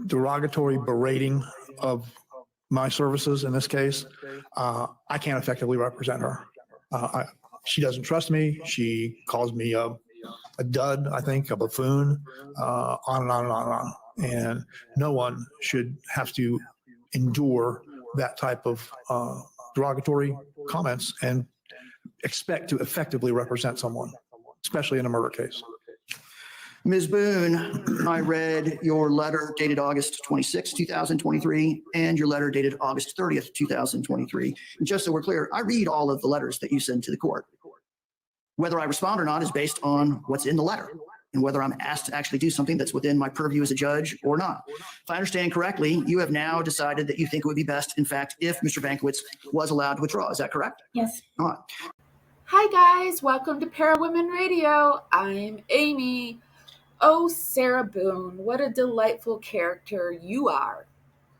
derogatory berating of my services in this case, I can't effectively represent her. She doesn't trust me. She calls me a dud, I think, a buffoon, on and on and on and on. And no one should have to endure that type of derogatory comments and expect to effectively represent someone, especially in a murder case. Ms. Boone, I read your letter dated August 26, 2023, and your letter dated August 30th, 2023. And just so we're clear, I read all of the letters that you send to the court. Whether I respond or not is based on what's in the letter and whether I'm asked to actually do something that's within my purview as a judge or not. If I understand correctly, you have now decided that you think it would be best, in fact, if Mr. Bankowitz was allowed to withdraw. Is that correct? Yes. All right. Hi, guys. Welcome to Parawomen Radio. I'm Amy. Oh, Sarah Boone, what a delightful character you are.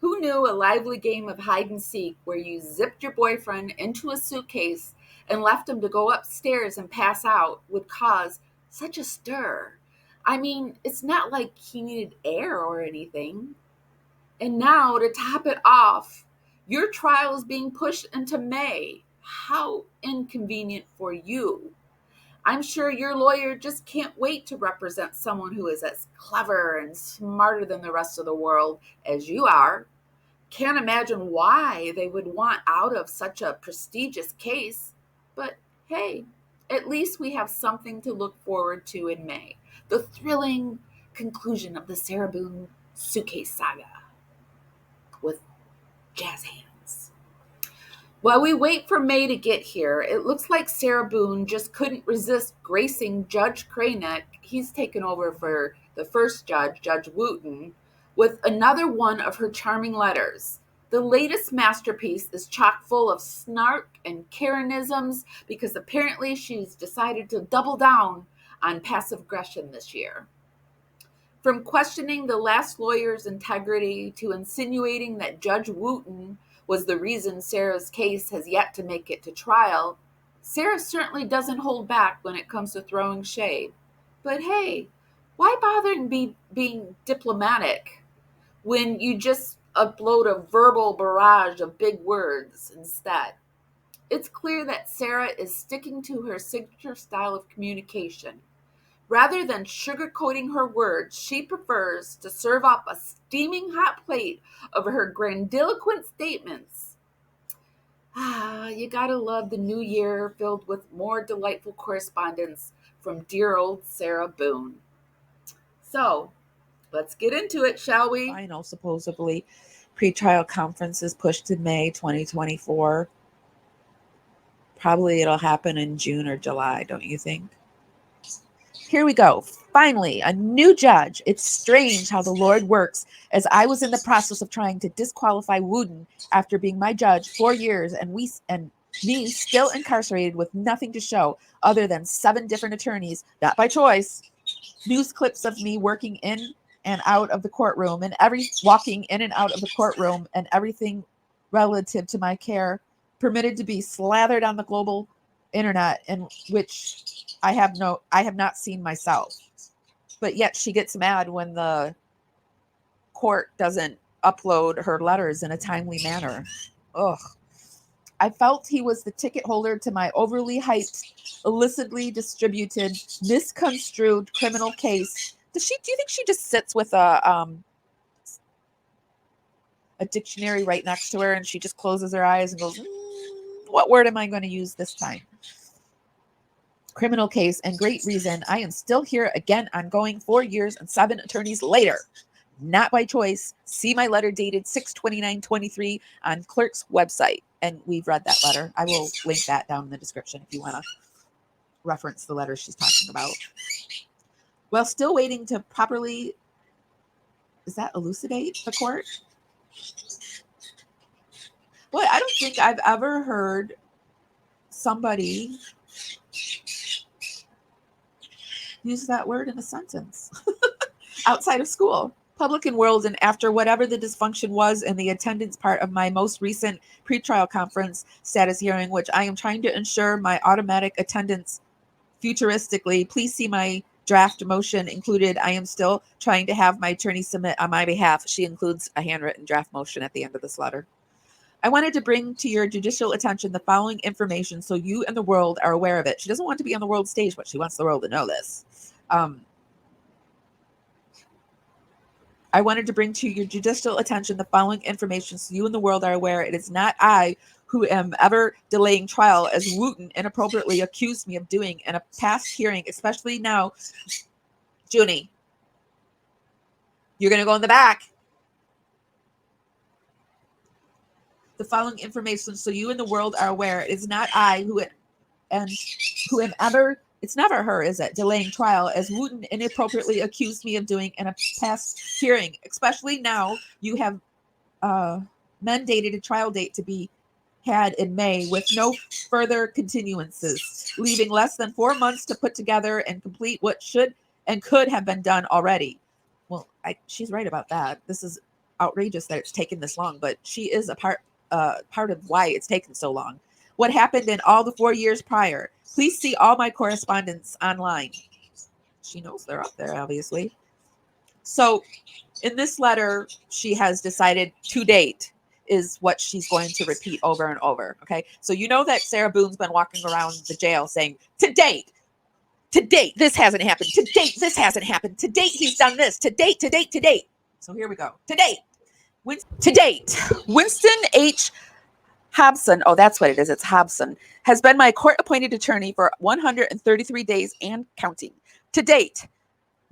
Who knew a lively game of hide and seek where you zipped your boyfriend into a suitcase and left him to go upstairs and pass out would cause such a stir? I mean, it's not like he needed air or anything. And now, to top it off, your trial is being pushed into May. How inconvenient for you. I'm sure your lawyer just can't wait to represent someone who is as clever and smarter than the rest of the world as you are. Can't imagine why they would want out of such a prestigious case. But hey, at least we have something to look forward to in May. The thrilling conclusion of the Sarah Boone suitcase saga with jazz hands. While we wait for May to get here, it looks like Sarah Boone just couldn't resist gracing Judge Cranick. He's taken over for the first judge, Judge Wooten, with another one of her charming letters. The latest masterpiece is chock full of snark and Karenisms because apparently she's decided to double down on passive aggression this year. From questioning the last lawyer's integrity to insinuating that Judge Wooten was the reason Sarah's case has yet to make it to trial, Sarah certainly doesn't hold back when it comes to throwing shade. But hey, why bother being diplomatic when you just upload a verbal barrage of big words instead? It's clear that Sarah is sticking to her signature style of communication. Rather than sugarcoating her words, she prefers to serve up a steaming hot plate of her grandiloquent statements. You gotta love the new year filled with more delightful correspondence from dear old Sarah Boone. So, let's get into it, shall we? Final, supposedly, pretrial conference is pushed to May 2024. Probably it'll happen in June or July, don't you think? Here we go. Finally, a new judge. It's strange how the Lord works, as I was in the process of trying to disqualify Wooten after being my judge 4 years and me still incarcerated with nothing to show other than 7 different attorneys, not by choice. News clips of me working in and out of the courtroom and walking in and out of the courtroom and everything relative to my care permitted to be slathered on the global internet, in which I have not seen myself. But yet she gets mad when the court doesn't upload her letters in a timely manner. Ugh. I felt he was the ticket holder to my overly hyped, illicitly distributed, misconstrued criminal case. Do you think she just sits with a dictionary right next to her and she just closes her eyes and goes, what word am I going to use this time? Criminal case, and great reason. I am still here again, ongoing 4 years and 7 attorneys later. Not by choice. See my letter dated 6/29/23 on clerk's website. And we've read that letter. I will link that down in the description if you want to reference the letter she's talking about. While still waiting to properly, elucidate the court? Well, I don't think I've ever heard somebody use that word in a sentence outside of school, public and world, and after whatever the dysfunction was in the attendance part of my most recent pretrial conference status hearing, which I am trying to ensure my automatic attendance futuristically. Please see my draft motion included. I am still trying to have my attorney submit on my behalf. She includes a handwritten draft motion at the end of this letter. I wanted to bring to your judicial attention the following information so you and the world are aware of it. She doesn't want to be on the world stage, but she wants the world to know this. I wanted to bring to your judicial attention the following information so you and the world are aware. It is not I who am ever delaying trial, as Wooten inappropriately accused me of doing in a past hearing, especially now. Junie, you're going to go in the back. The following information so you and the world are aware. It is not I who am ever, it's never her, is it, delaying trial, as Wooten inappropriately accused me of doing in a past hearing, especially now you have mandated a trial date to be had in May with no further continuances, leaving less than 4 months to put together and complete what should and could have been done already. Well, she's right about that. This is outrageous that it's taken this long, but she is a part of why it's taken so long. What happened in all the 4 years prior? Please see all my correspondence online. She knows they're up there, obviously. So in this letter, she has decided to date is what she's going to repeat over and over. Okay. So you know that Sarah Boone's been walking around the jail saying, to date, this hasn't happened. To date, this hasn't happened. To date, he's done this. To date. So here we go. To date. Winston H. Hobson, oh, that's what it is. It's Hobson, has been my court-appointed attorney for 133 days and counting. To date,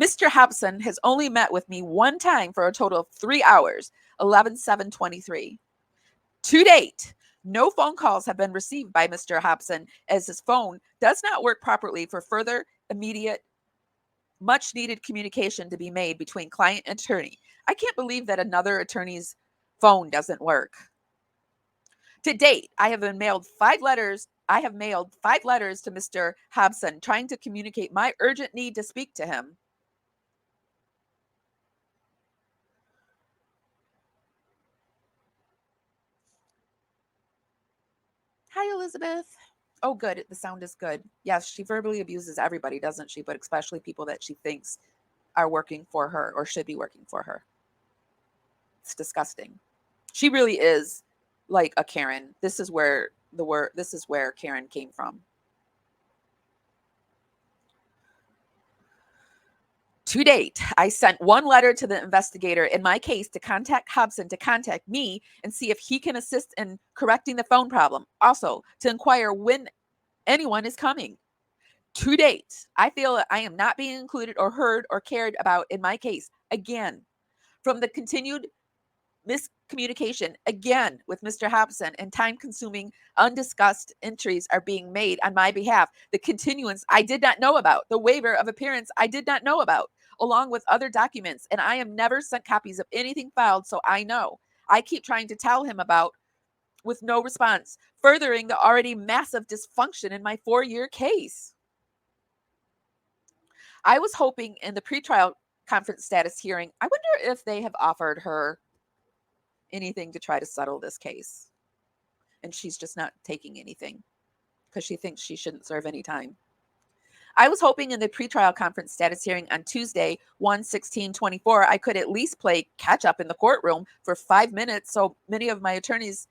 Mr. Hobson has only met with me one time for a total of 3 hours, 11/7/23. To date, no phone calls have been received by Mr. Hobson, as his phone does not work properly for further immediate, much-needed communication to be made between client and attorney. I can't believe that another attorney's phone doesn't work. To date, I have mailed 5 letters to Mr. Hobson, trying to communicate my urgent need to speak to him. Hi, Elizabeth. Oh, good. The sound is good. Yes, she verbally abuses everybody, doesn't she? But especially people that she thinks are working for her or should be working for her. It's disgusting. She really is like a Karen. This is where Karen came from. To date, I sent 1 letter to the investigator in my case to contact Hobson to contact me and see if he can assist in correcting the phone problem. Also, to inquire when anyone is coming. To date, I feel that I am not being included or heard or cared about in my case. Again, from the continued miscommunication again with Mr. Hobson, and time-consuming, undiscussed entries are being made on my behalf. The continuance I did not know about. The waiver of appearance I did not know about, along with other documents, and I am never sent copies of anything filed, so I know. I keep trying to tell him about with no response, furthering the already massive dysfunction in my 4-year case. I was hoping in the pretrial conference status hearing, I wonder if they have offered her anything to try to settle this case. And she's just not taking anything because she thinks she shouldn't serve any time. I was hoping in the pretrial conference status hearing on Tuesday, 1/16/24, I could at least play catch up in the courtroom for 5 minutes. So many of my attorneys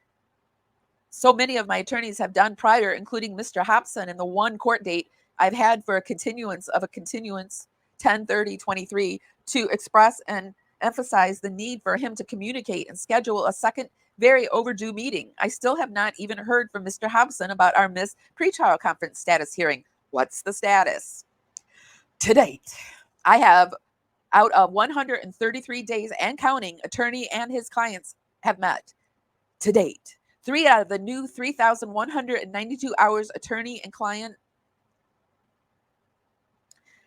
have done prior, including Mr. Hobson, and the 1 court date I've had for a continuance 10/30/23 to express and emphasize the need for him to communicate and schedule a second very overdue meeting. I still have not even heard from Mr. Hobson about our missed pretrial conference status hearing. What's the status? To date, I have, out of 133 days and counting, attorney and his clients have met. To date, 3 out of the new 3,192 hours attorney and client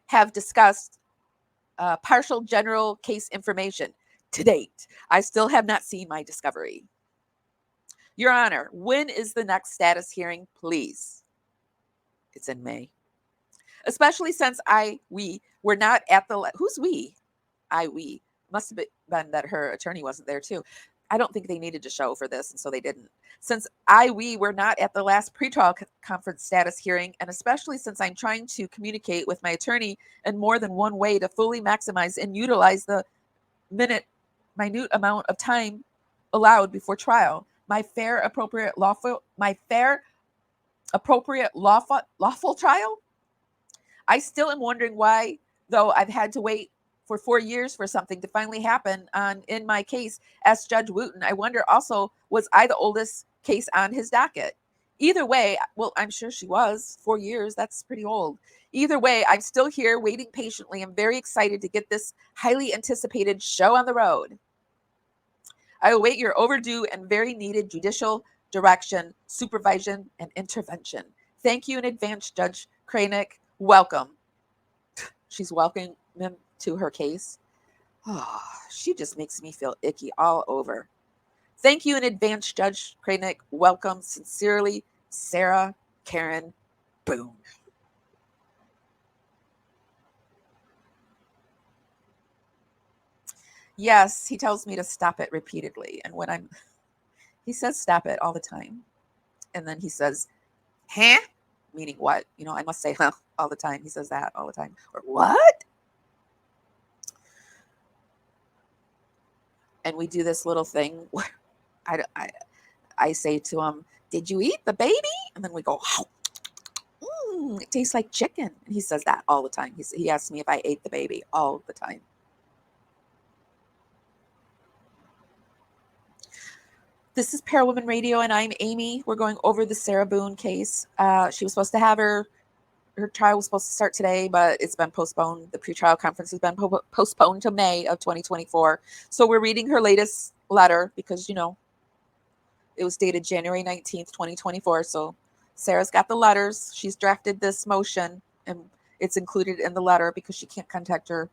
have discussed partial general case information. To date, I still have not seen my discovery. Your Honor, when is the next status hearing, please? It's in May. Especially since we were not at the, who's we? We. Must have been that her attorney wasn't there too. I don't think they needed to show for this, and so they didn't. Since we were not at the last pretrial conference status hearing, and especially since I'm trying to communicate with my attorney in more than one way to fully maximize and utilize the minute amount of time allowed before trial, my fair, appropriate, lawful trial. I still am wondering why, though I've had to wait for 4 years for something to finally happen in my case. Asked Judge Wooten. I wonder also, was I the oldest case on his docket? Either way, well, I'm sure she was. 4 years, that's pretty old. Either way, I'm still here waiting patiently. I'm very excited to get this highly anticipated show on the road. I await your overdue and very needed judicial direction, supervision, and intervention. Thank you in advance, Judge Kranick. Welcome. She's welcoming him to her case. Oh, she just makes me feel icky all over. Thank you in advance, Judge Kranick. Welcome. Sincerely, Sarah Karen Boone. Yes, he tells me to stop it repeatedly. And he says stop it all the time. And then he says, huh? Meaning what? I must say, huh, all the time. He says that all the time. Or what? And we do this little thing where I say to him, did you eat the baby? And then we go, it tastes like chicken. And he says that all the time. He asks me if I ate the baby all the time. This is Parawoman Radio, and I'm Amy. We're going over the Sarah Boone case. She was supposed to have her trial was supposed to start today, but it's been postponed. The pretrial conference has been postponed to May of 2024. So we're reading her latest letter because, it was dated January 19th, 2024. So Sarah's got the letters. She's drafted this motion, and it's included in the letter because she can't contact her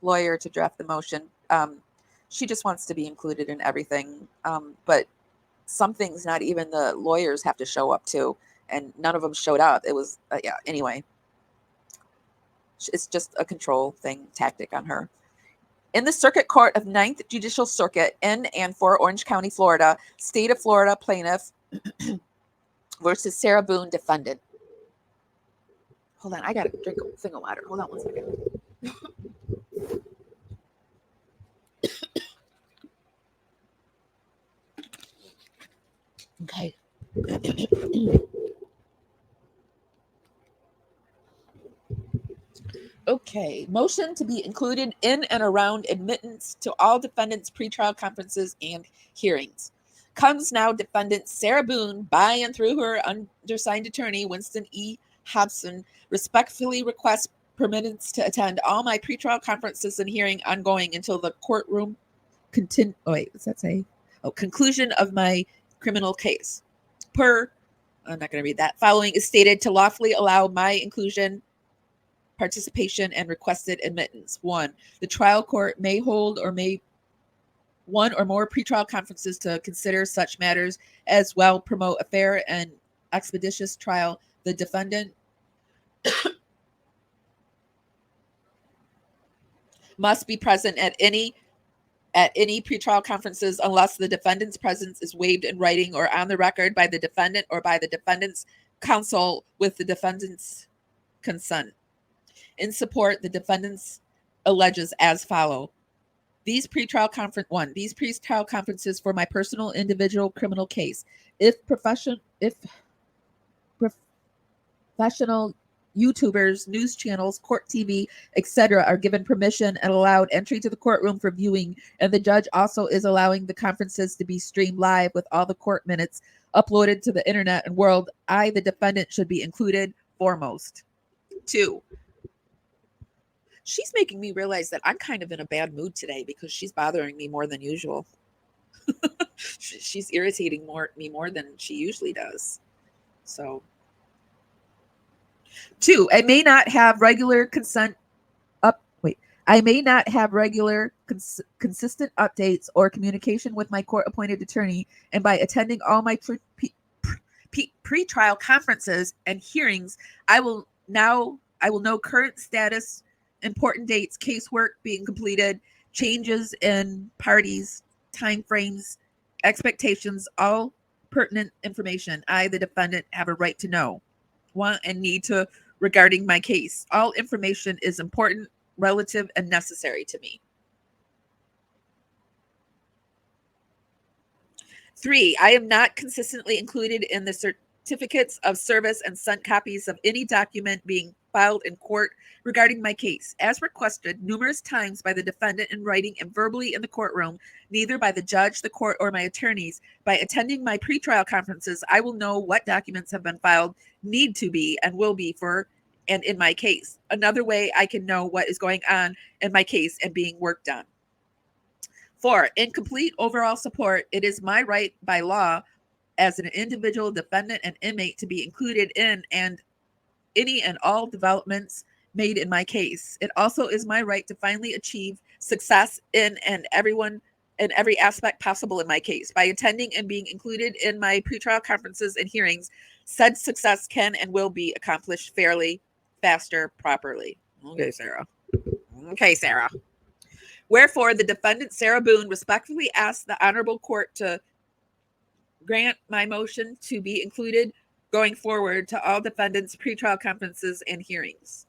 lawyer to draft the motion. She just wants to be included in everything. But some things not even the lawyers have to show up to, and none of them showed up. It was, anyway. It's just a control tactic on her. In the Circuit Court of 9th Judicial Circuit in and for Orange County, Florida, State of Florida plaintiff versus Sarah Boone defendant. Hold on, I got to drink a thing of water. Hold on 1 second. Okay. Okay. Motion to be included in and around admittance to all defendants' pretrial conferences and hearings. Comes now defendant Sarah Boone by and through her undersigned attorney, Winston E. Hobson, respectfully requests permittance to attend all my pretrial conferences and hearing ongoing until the courtroom conclusion of my criminal case. I'm not going to read that. Following is stated to lawfully allow my inclusion, participation, and requested admittance. 1. The trial court may hold one or more pretrial conferences to consider such matters as well promote a fair and expeditious trial. The defendant must be present at any pretrial conferences unless the defendant's presence is waived in writing or on the record by the defendant or by the defendant's counsel with the defendant's consent. In support, the defendants alleges as follow. These pretrial conferences for my personal individual criminal case, if professional YouTubers, news channels, court TV, etc. are given permission and allowed entry to the courtroom for viewing, and the judge also is allowing the conferences to be streamed live with all the court minutes uploaded to the internet and world, I, the defendant, should be included foremost. 2. She's making me realize that I'm kind of in a bad mood today because she's bothering me more than usual. She's irritating me more than she usually does. So, 2, I may not have regular consistent updates or communication with my court-appointed attorney, and by attending all my pre-trial conferences and hearings, I will know current status, important dates, casework being completed, changes in parties, timeframes, expectations, all pertinent information I, the defendant, have a right to know, want, and need to regarding my case. All information is important, relative, and necessary to me. 3, I am not consistently included in the certificates of service and sent copies of any document being filed in court regarding my case, as requested numerous times by the defendant in writing and verbally in the courtroom, neither by the judge, the court, or my attorneys. By attending my pretrial conferences, I will know what documents have been filed, need to be, and will be for and in my case. Another way I can know what is going on in my case and being worked on. 4, in complete overall support, it is my right by law as an individual defendant and inmate to be included in and any and all developments made in my case. It also is my right to finally achieve success in every aspect possible in my case. By attending and being included in my pretrial conferences and hearings, said success can and will be accomplished fairly, faster, properly. Okay, Sarah. Okay, Sarah. Wherefore, the defendant, Sarah Boone, respectfully asks the honorable court to grant my motion to be included going forward to all defendants' pretrial conferences and hearings.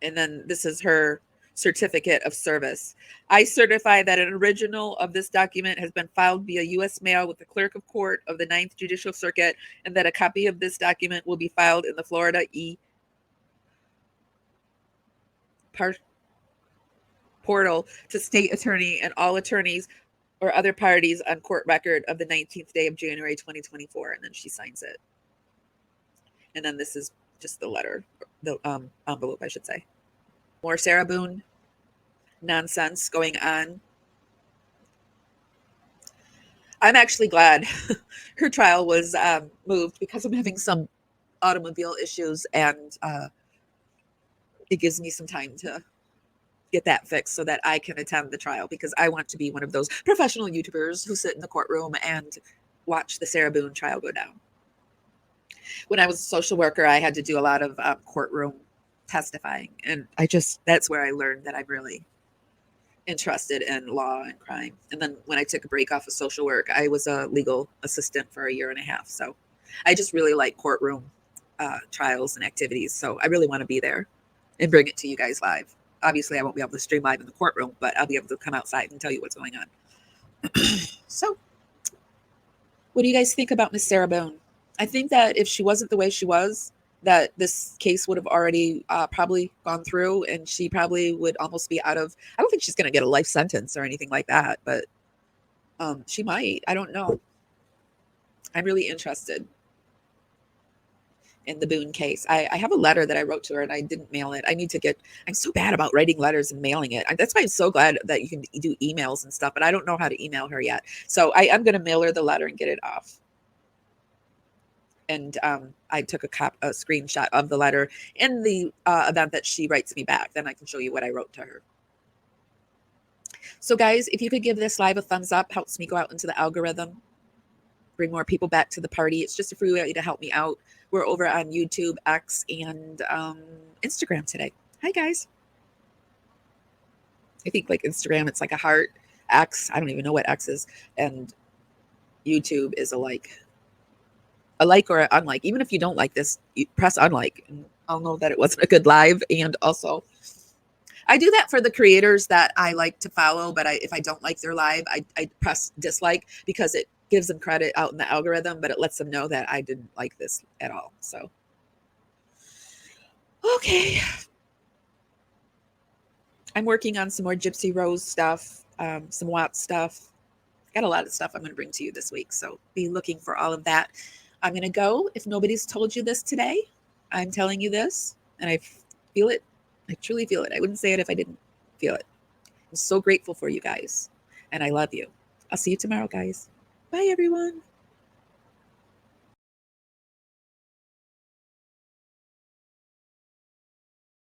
And then this is her certificate of service. I certify that an original of this document has been filed via U.S. mail with the clerk of court of the Ninth Judicial Circuit, and that a copy of this document will be filed in the Florida portal to state attorney and all attorneys or other parties on court record of the 19th day of January 2024. And then she signs it. And then this is just the letter, the envelope, I should say. More Sarah Boone nonsense going on. I'm actually glad her trial was moved because I'm having some automobile issues, and it gives me some time to get that fixed so that I can attend the trial, because I want to be one of those professional YouTubers who sit in the courtroom and watch the Sarah Boone trial go down. When I was a social worker, I had to do a lot of courtroom testifying, and that's where I learned that I'm really interested in law and crime. And then when I took a break off of social work, I was a legal assistant for 1.5 years. So I just really like courtroom trials and activities. So I really want to be there and bring it to you guys live. Obviously, I won't be able to stream live in the courtroom, but I'll be able to come outside and tell you what's going on. So what do you guys think about Miss Sarah Boone? I think that if she wasn't the way she was, that this case would have already probably gone through, and she probably would almost be out of, I don't think she's going to get a life sentence or anything like that, but she might. I don't know. I'm really interested in the Boone case. I have a letter that I wrote to her and I didn't mail it. I'm so bad about writing letters and mailing it. That's why I'm so glad that you can do emails and stuff, but I don't know how to email her yet. So I am going to mail her the letter and get it off. And I took a screenshot of the letter in the event that she writes me back. Then I can show you what I wrote to her. So guys, if you could give this live a thumbs up, helps me go out into the algorithm, bring more people back to the party. It's just a free way to help me out. We're over on YouTube, X, and Instagram today. Hi, guys. I think like Instagram, it's like a heart. X, I don't even know what X is. And YouTube is a like or an unlike. Even if you don't like this, you press unlike, and I'll know that it wasn't a good live. And also, I do that for the creators that I like to follow, but if I don't like their live, I press dislike, because it gives them credit out in the algorithm, but it lets them know that I didn't like this at all. So, okay. I'm working on some more Gypsy Rose stuff, some Watts stuff. Got a lot of stuff I'm going to bring to you this week, so be looking for all of that. I'm going to go. If nobody's told you this today, I'm telling you this, and I feel it. I truly feel it. I wouldn't say it if I didn't feel it. I'm so grateful for you guys, and I love you. I'll see you tomorrow, guys. Bye, everyone.